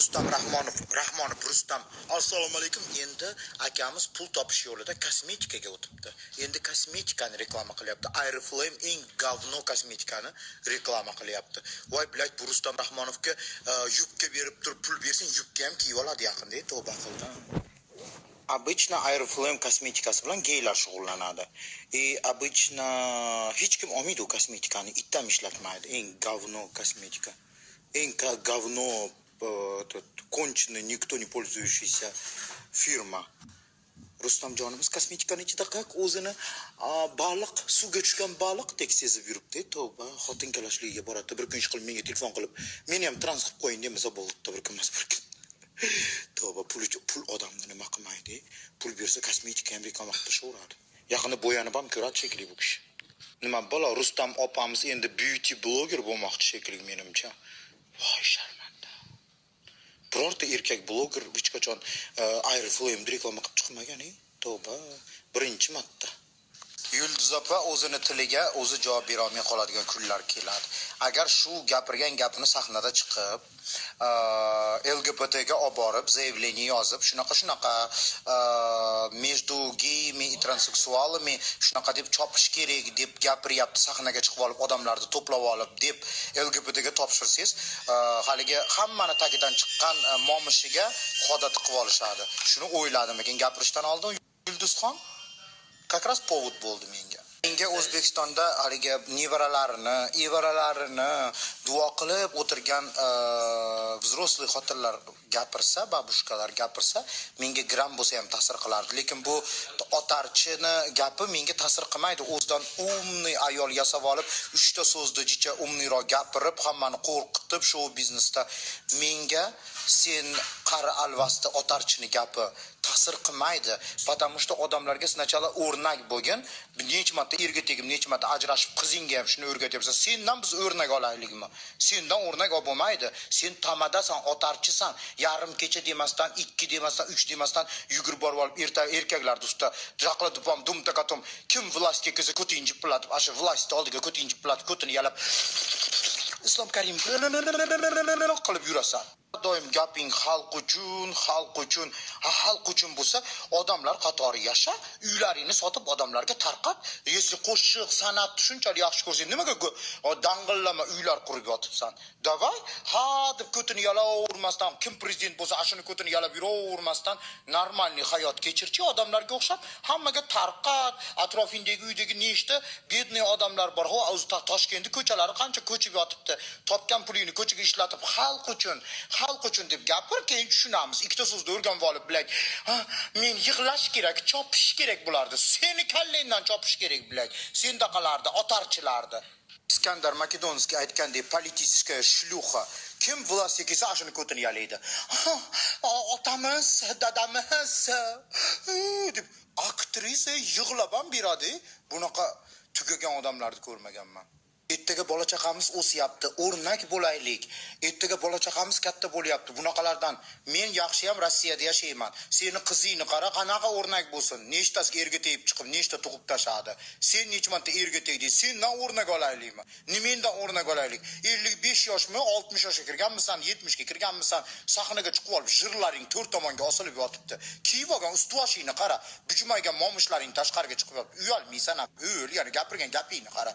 Rahmonov Rustam. Assalomu alaykum. Endi akamiz pul topish yo'lida kosmetikaga o'tibdi. Endi kosmetikani reklama qilyapti. Airflame eng говно kosmetikani reklama qilyapti. Voy, blять, bu Rustam Rahmonovga yubka berib turib pul bersin, yubka ham kiyib oladi yaqinda. Tavba qildim. Обычно Airflame kosmetikasi bilan geylar shug'ullanadi. Обычно hech kim olmaydi u kosmetikani, ittam ishlatmaydi. Eng говно kosmetika. Eng говно конченый, никто не пользующийся фирма. Rustamjonimiz kosmetikani ichida o'zini baliq, suvga tushgan baliqdek sezib yuribdi. Tavba, xotin kalashligiga boradi. Bir kun ish qilib menga telefon qilib, meni ham trans qilib qo'ying demasa bo'ldi, bir kun emas bir kun. Tavba, pul odamni nima qilmaydi? Pul bersa kosmetika ham reklama qilib tashaveradi. Yaqinda bo'yanib ham ko'radi shekilli bu kishi. Nima bola, Rustam opamiz endi beauty blogger bo'lmoqchi shekilli menimcha. Voy sharmanda. Birorta erkak blogger hech qachon Airflame reklama qilib chiqmagan, Tavba, birinchi marta. Yulduz opa o'zini tiliga o'zi javob bera olmay qoladigan kunlar keladi. Agar shu gapirgan gapini sahnada chiqib, LGBTga olib borib, заявление yozib, shunaqa между geymi, transseksualimi shunaqa deb chopish kerak deb gapiryapti, sahnaga chiqib olib, odamlarni to'plab olib deb LGBTga topshirsangiz, haligi hammani tagidan chiqqan momishiga xoda tiqib olishadi. Shuni o'yladimikin gapirishdan oldin Yulduzxon как раз повод bo'ldi menga. Menga O'zbekistonda haligi nevaralarini duo qilib o'tirgan взрослый xotinlar gapirsa, babushkalar gapirsa, menga gram bo'lsa ham ta'sir qilardi. Lekin bu otarchini gapi menga ta'sir qilmaydi. O'zidan umniy ayol yasab olib, 3 ta so'zni jicha umniyroq gapirib, hammani qo'rqitib show biznesda menga sen qari alvasda otarchini gapi ta'sir qilmaydi. Потому что odamlarga sначала o'rnak bo'lgan, necha marta erga tegib, necha marta ajrashib, qizingga ham shuni o'rgatyapsan. Sendan biz o'rnak olaylikmi? Sendan o'rnak olib bo'lmaydi. Sen tamadasan, otarchisan. Yarim kecha demasdan, 2 demasdan, 3 demasdan yugurib borib olib, erkaklarni usta jaqlatib ham dumtakatom kim властьga kelsa ko'tingni jiplatib, asha властьni oldiga ko'tingni jiplatib, ko'tini yalab Islom Karim qilib yurasan. Doim gaping xalq uchun bo'lsa, odamlar qatori yasha, uylaringni sotib odamlarga tarqat. Если qo'shiq, san'atni shunchalik yaxshi ko'rsang, nimaga dang'illama uylar qurib yotibsan? Davay, deb ko'tini yalavermasdan, kim prezident bo'lsa, ashuni ko'tini yalab yuravermasdan normalniy hayot kechirchi, odamlarga o'xshab hammaga tarqat. Atrofingdagi uydagi nechta bedniy odamlar bor. O'zi Toshkentning ko'chalari qancha ko'chib yotibdi. Topgan pulingni ko'chaga ishlatib xalq uchun deb gapir, keyin tushunamiz. Ikkita so'zni o'rganib olib, bilay, men yig'lash kerak, chopish kerak bo'lardi. Seni kallangdan chopish kerak, bilay. Senda qalardi, otarchilardi. Iskandar Makedonskiy aytgandek, politiskaya shlyuxa. Kim властьga kelsa, ashuni ko'tini yalaydi. Otamiz, dadamiz deb aktrisa yig'lab ham beradi. Bunaqa tugagan odamlarni ko'rmaganman. Ertaga bola chaqamiz o'syapti, o'rnak bo'laylik. Ertaga bola chaqamiz katta bo'lyapti. Bunaqalardan men yaxshi ham Rossiyada yashayman. Seni qizingni qara, qanaqa o'rnak bo'lsin. Nechtasiga erga tegib chiqib, nechta tug'ib tashadi. Sen necha marta erga tegdi? Sendan o'rnak olaylikmi? Nimendan o'rnak olaylik? 55 yoshmi, 60 yoshga kirganmisan, 70 ga kirganmisan, sahnaga chiqib olib, jirlaring to'rt tomonga osilib yotibdi. Kiyib olgan ustuvashingni qara, bujmaygan momishlaring tashqariga chiqib yotibdi. Uyalmaysan ham, o'l, ya'ni gapirgan gapingni qara.